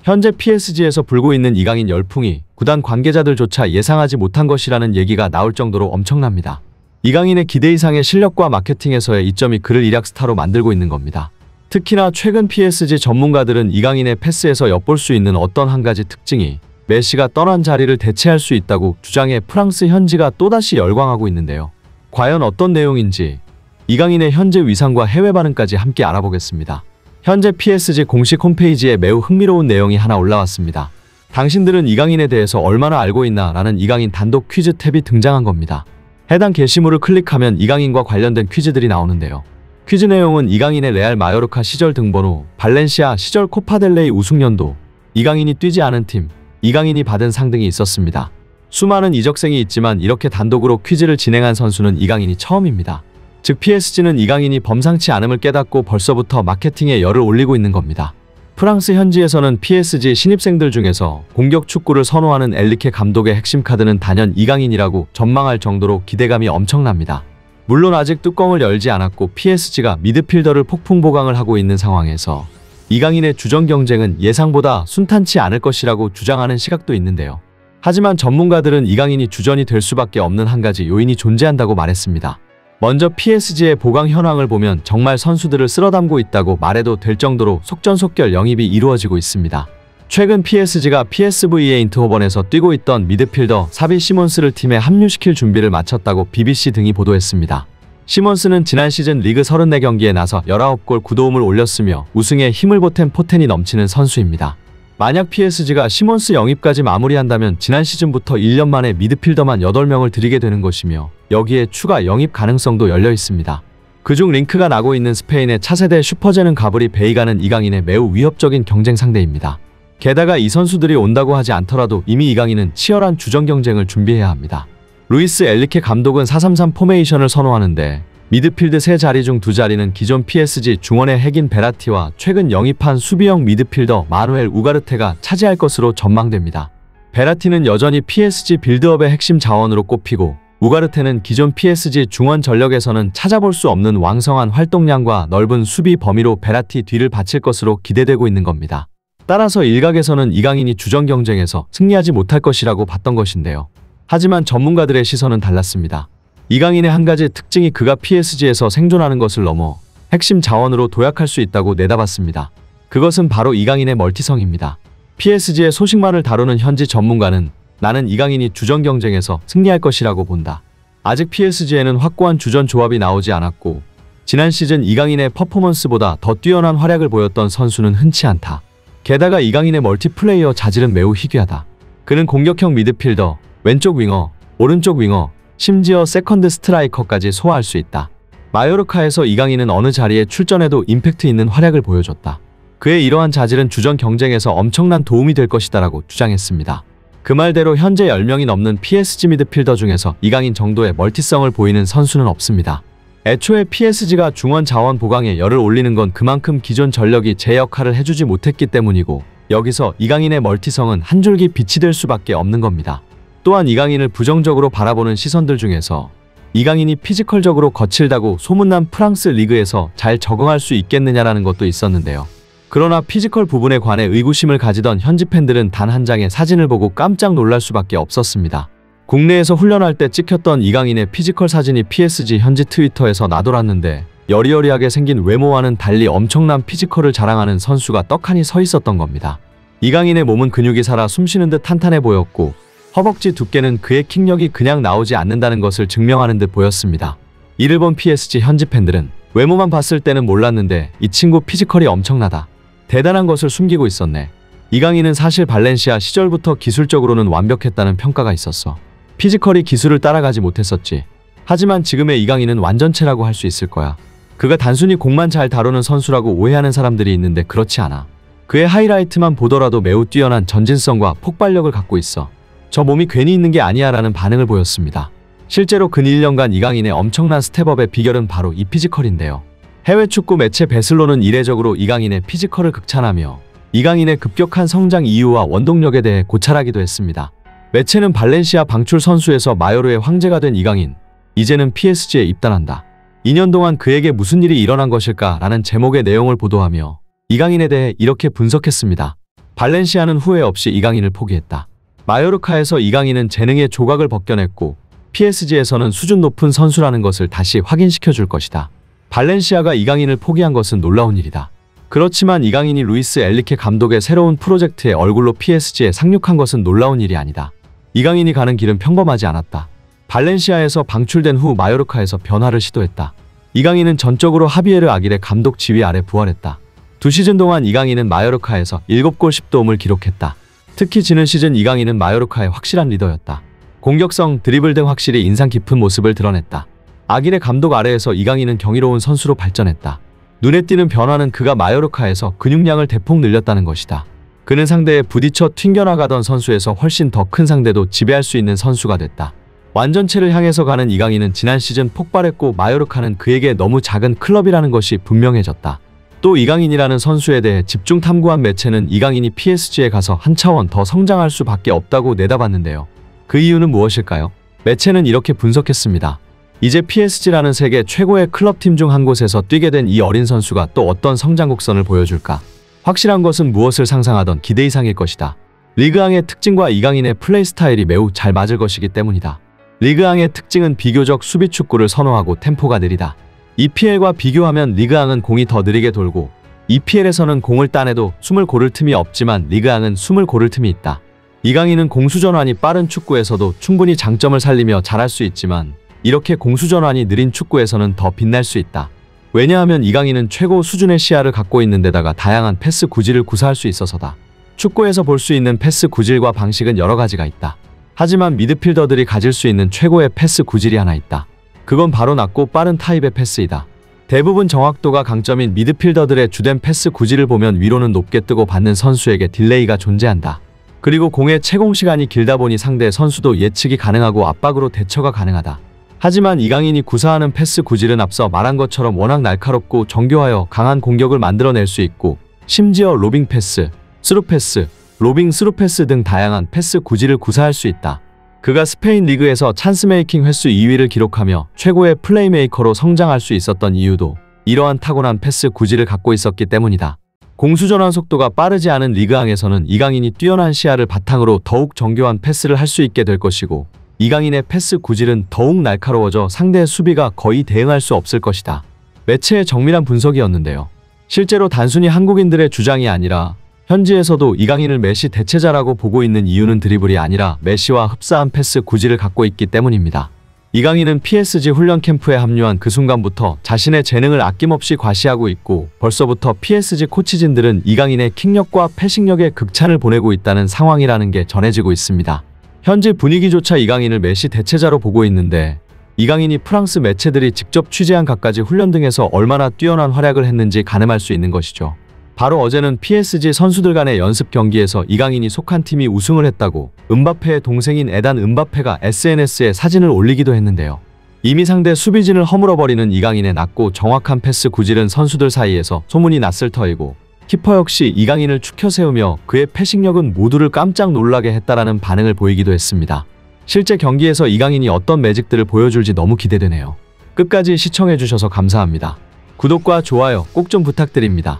현재 PSG에서 불고 있는 이강인 열풍이 구단 관계자들조차 예상하지 못한 것이라는 얘기가 나올 정도로 엄청납니다. 이강인의 기대 이상의 실력과 마케팅에서의 이점이 그를 일약 스타로 만들고 있는 겁니다. 특히나 최근 PSG 전문가들은 이강인의 패스에서 엿볼 수 있는 어떤 한 가지 특징이 메시가 떠난 자리를 대체할 수 있다고 주장해 프랑스 현지가 또다시 열광하고 있는데요. 과연 어떤 내용인지 이강인의 현재 위상과 해외 반응까지 함께 알아보겠습니다. 현재 PSG 공식 홈페이지에 매우 흥미로운 내용이 하나 올라왔습니다. 당신들은 이강인에 대해서 얼마나 알고 있나? 라는 이강인 단독 퀴즈 탭이 등장한 겁니다. 해당 게시물을 클릭하면 이강인과 관련된 퀴즈들이 나오는데요. 퀴즈 내용은 이강인의 레알 마요르카 시절 등번호, 발렌시아 시절 코파델레이 우승연도, 이강인이 뛰지 않은 팀, 이강인이 받은 상 등이 있었습니다. 수많은 이적생이 있지만 이렇게 단독으로 퀴즈를 진행한 선수는 이강인이 처음입니다. 즉 PSG는 이강인이 범상치 않음을 깨닫고 벌써부터 마케팅에 열을 올리고 있는 겁니다. 프랑스 현지에서는 PSG 신입생들 중에서 공격 축구를 선호하는 엘리케 감독의 핵심 카드는 단연 이강인이라고 전망할 정도로 기대감이 엄청납니다. 물론 아직 뚜껑을 열지 않았고 PSG가 미드필더를 폭풍 보강을 하고 있는 상황에서 이강인의 주전 경쟁은 예상보다 순탄치 않을 것이라고 주장하는 시각도 있는데요. 하지만 전문가들은 이강인이 주전이 될 수밖에 없는 한 가지 요인이 존재한다고 말했습니다. 먼저 PSG의 보강 현황을 보면 정말 선수들을 쓸어담고 있다고 말해도 될 정도로 속전속결 영입이 이루어지고 있습니다. 최근 PSG가 PSV 에인트호번에서 뛰고 있던 미드필더 사비 시몬스를 팀에 합류시킬 준비를 마쳤다고 BBC 등이 보도했습니다. 시몬스는 지난 시즌 리그 34경기에 나서 19골 9도움을 올렸으며 우승에 힘을 보탠 포텐이 넘치는 선수입니다. 만약 PSG가 시몬스 영입까지 마무리한다면 지난 시즌부터 1년 만에 미드필더만 8명을 들이게 되는 것이며 여기에 추가 영입 가능성도 열려 있습니다. 그중 링크가 나고 있는 스페인의 차세대 슈퍼제능 가브리 베이가는 이강인의 매우 위협적인 경쟁 상대입니다. 게다가 이 선수들이 온다고 하지 않더라도 이미 이강인은 치열한 주전 경쟁을 준비해야 합니다. 루이스 엘리케 감독은 4-3-3 포메이션을 선호하는데 미드필드 3자리 중 2자리는 기존 PSG 중원의 핵인 베라티와 최근 영입한 수비형 미드필더 마누엘 우가르테가 차지할 것으로 전망됩니다. 베라티는 여전히 PSG 빌드업의 핵심 자원으로 꼽히고 우가르테는 기존 PSG 중원 전력에서는 찾아볼 수 없는 왕성한 활동량과 넓은 수비 범위로 베라티 뒤를 바칠 것으로 기대되고 있는 겁니다. 따라서 일각에서는 이강인이 주전 경쟁에서 승리하지 못할 것이라고 봤던 것인데요. 하지만 전문가들의 시선은 달랐습니다. 이강인의 한 가지 특징이 그가 PSG에서 생존하는 것을 넘어 핵심 자원으로 도약할 수 있다고 내다봤습니다. 그것은 바로 이강인의 멀티성입니다. PSG의 소식만을 다루는 현지 전문가는 나는 이강인이 주전 경쟁에서 승리할 것이라고 본다. 아직 PSG에는 확고한 주전 조합이 나오지 않았고 지난 시즌 이강인의 퍼포먼스보다 더 뛰어난 활약을 보였던 선수는 흔치 않다. 게다가 이강인의 멀티플레이어 자질은 매우 희귀하다. 그는 공격형 미드필더, 왼쪽 윙어, 오른쪽 윙어, 심지어 세컨드 스트라이커까지 소화할 수 있다. 마요르카에서 이강인은 어느 자리에 출전해도 임팩트 있는 활약을 보여줬다. 그의 이러한 자질은 주전 경쟁에서 엄청난 도움이 될 것이다라고 주장했습니다. 그 말대로 현재 10명이 넘는 PSG 미드필더 중에서 이강인 정도의 멀티성을 보이는 선수는 없습니다. 애초에 PSG가 중원 자원 보강에 열을 올리는 건 그만큼 기존 전력이 제 역할을 해주지 못했기 때문이고 여기서 이강인의 멀티성은 한 줄기 빛이 될 수밖에 없는 겁니다. 또한 이강인을 부정적으로 바라보는 시선들 중에서 이강인이 피지컬적으로 거칠다고 소문난 프랑스 리그에서 잘 적응할 수 있겠느냐라는 것도 있었는데요. 그러나 피지컬 부분에 관해 의구심을 가지던 현지 팬들은 단 한 장의 사진을 보고 깜짝 놀랄 수밖에 없었습니다. 국내에서 훈련할 때 찍혔던 이강인의 피지컬 사진이 PSG 현지 트위터에서 나돌았는데 여리여리하게 생긴 외모와는 달리 엄청난 피지컬을 자랑하는 선수가 떡하니 서 있었던 겁니다. 이강인의 몸은 근육이 살아 숨쉬는 듯 탄탄해 보였고 허벅지 두께는 그의 킥력이 그냥 나오지 않는다는 것을 증명하는 듯 보였습니다. 이를 본 PSG 현지 팬들은 외모만 봤을 때는 몰랐는데 이 친구 피지컬이 엄청나다. 대단한 것을 숨기고 있었네. 이강인은 사실 발렌시아 시절부터 기술적으로는 완벽했다는 평가가 있었어. 피지컬이 기술을 따라가지 못했었지. 하지만 지금의 이강인은 완전체라고 할 수 있을 거야. 그가 단순히 공만 잘 다루는 선수라고 오해하는 사람들이 있는데 그렇지 않아. 그의 하이라이트만 보더라도 매우 뛰어난 전진성과 폭발력을 갖고 있어. 저 몸이 괜히 있는 게 아니야 라는 반응을 보였습니다. 실제로 근 1년간 이강인의 엄청난 스텝업의 비결은 바로 이 피지컬인데요. 해외 축구 매체 베슬로는 이례적으로 이강인의 피지컬을 극찬하며 이강인의 급격한 성장 이유와 원동력에 대해 고찰하기도 했습니다. 매체는 발렌시아 방출 선수에서 마요르의 황제가 된 이강인, 이제는 PSG에 입단한다. 2년 동안 그에게 무슨 일이 일어난 것일까 라는 제목의 내용을 보도하며 이강인에 대해 이렇게 분석했습니다. 발렌시아는 후회 없이 이강인을 포기했다. 마요르카에서 이강인은 재능의 조각을 벗겨냈고 PSG에서는 수준 높은 선수라는 것을 다시 확인시켜 줄 것이다. 발렌시아가 이강인을 포기한 것은 놀라운 일이다. 그렇지만 이강인이 루이스 엔리케 감독의 새로운 프로젝트의 얼굴로 PSG에 상륙한 것은 놀라운 일이 아니다. 이강인이 가는 길은 평범하지 않았다. 발렌시아에서 방출된 후 마요르카에서 변화를 시도했다. 이강인은 전적으로 하비에르 아길의 감독 지휘 아래 부활했다. 2시즌 동안 이강인은 마요르카에서 7골 10도움을 기록했다. 특히 지난 시즌 이강인은 마요르카의 확실한 리더였다. 공격성, 드리블 등 확실히 인상 깊은 모습을 드러냈다. 아길의 감독 아래에서 이강인은 경이로운 선수로 발전했다. 눈에 띄는 변화는 그가 마요르카에서 근육량을 대폭 늘렸다는 것이다. 그는 상대에 부딪혀 튕겨나가던 선수에서 훨씬 더 큰 상대도 지배할 수 있는 선수가 됐다. 완전체를 향해서 가는 이강인은 지난 시즌 폭발했고 마요르카는 그에게 너무 작은 클럽이라는 것이 분명해졌다. 또 이강인이라는 선수에 대해 집중 탐구한 매체는 이강인이 PSG에 가서 한 차원 더 성장할 수밖에 없다고 내다봤는데요. 그 이유는 무엇일까요? 매체는 이렇게 분석했습니다. 이제 PSG라는 세계 최고의 클럽팀 중 한 곳에서 뛰게 된 이 어린 선수가 또 어떤 성장 곡선을 보여줄까? 확실한 것은 무엇을 상상하던 기대 이상일 것이다. 리그앙의 특징과 이강인의 플레이 스타일이 매우 잘 맞을 것이기 때문이다. 리그앙의 특징은 비교적 수비 축구를 선호하고 템포가 느리다. EPL과 비교하면 리그앙은 공이 더 느리게 돌고 EPL에서는 공을 따내도 숨을 고를 틈이 없지만 리그앙은 숨을 고를 틈이 있다. 이강인은 공수전환이 빠른 축구에서도 충분히 장점을 살리며 잘할 수 있지만 이렇게 공수전환이 느린 축구에서는 더 빛날 수 있다. 왜냐하면 이강인은 최고 수준의 시야를 갖고 있는 데다가 다양한 패스 구질을 구사할 수 있어서다. 축구에서 볼 수 있는 패스 구질과 방식은 여러 가지가 있다. 하지만 미드필더들이 가질 수 있는 최고의 패스 구질이 하나 있다. 그건 바로 낮고 빠른 타입의 패스이다. 대부분 정확도가 강점인 미드필더들의 주된 패스 구질을 보면 위로는 높게 뜨고 받는 선수에게 딜레이가 존재한다. 그리고 공의 채공 시간이 길다 보니 상대 선수도 예측이 가능하고 압박으로 대처가 가능하다. 하지만 이강인이 구사하는 패스 구질은 앞서 말한 것처럼 워낙 날카롭고 정교하여 강한 공격을 만들어낼 수 있고 심지어 로빙 패스, 스루 패스, 로빙 스루 패스 등 다양한 패스 구질을 구사할 수 있다. 그가 스페인 리그에서 찬스메이킹 횟수 2위를 기록하며 최고의 플레이메이커로 성장할 수 있었던 이유도 이러한 타고난 패스 구질을 갖고 있었기 때문이다. 공수전환 속도가 빠르지 않은 리그앙에서는 이강인이 뛰어난 시야를 바탕으로 더욱 정교한 패스를 할 수 있게 될 것이고 이강인의 패스 구질은 더욱 날카로워져 상대의 수비가 거의 대응할 수 없을 것이다. 매체의 정밀한 분석이었는데요. 실제로 단순히 한국인들의 주장이 아니라 현지에서도 이강인을 메시 대체자라고 보고 있는 이유는 드리블이 아니라 메시와 흡사한 패스 구질을 갖고 있기 때문입니다. 이강인은 PSG 훈련 캠프에 합류한 그 순간부터 자신의 재능을 아낌없이 과시하고 있고 벌써부터 PSG 코치진들은 이강인의 킥력과 패싱력에 극찬을 보내고 있다는 상황이라는 게 전해지고 있습니다. 현지 분위기조차 이강인을 메시 대체자로 보고 있는데 이강인이 프랑스 매체들이 직접 취재한 갖가지 훈련 등에서 얼마나 뛰어난 활약을 했는지 가늠할 수 있는 것이죠. 바로 어제는 PSG 선수들 간의 연습 경기에서 이강인이 속한 팀이 우승을 했다고 음바페의 동생인 에단 음바페가 SNS에 사진을 올리기도 했는데요. 이미 상대 수비진을 허물어버리는 이강인의 낮고 정확한 패스 구질은 선수들 사이에서 소문이 났을 터이고 키퍼 역시 이강인을 추켜 세우며 그의 패싱력은 모두를 깜짝 놀라게 했다라는 반응을 보이기도 했습니다. 실제 경기에서 이강인이 어떤 매직들을 보여줄지 너무 기대되네요. 끝까지 시청해주셔서 감사합니다. 구독과 좋아요 꼭 좀 부탁드립니다.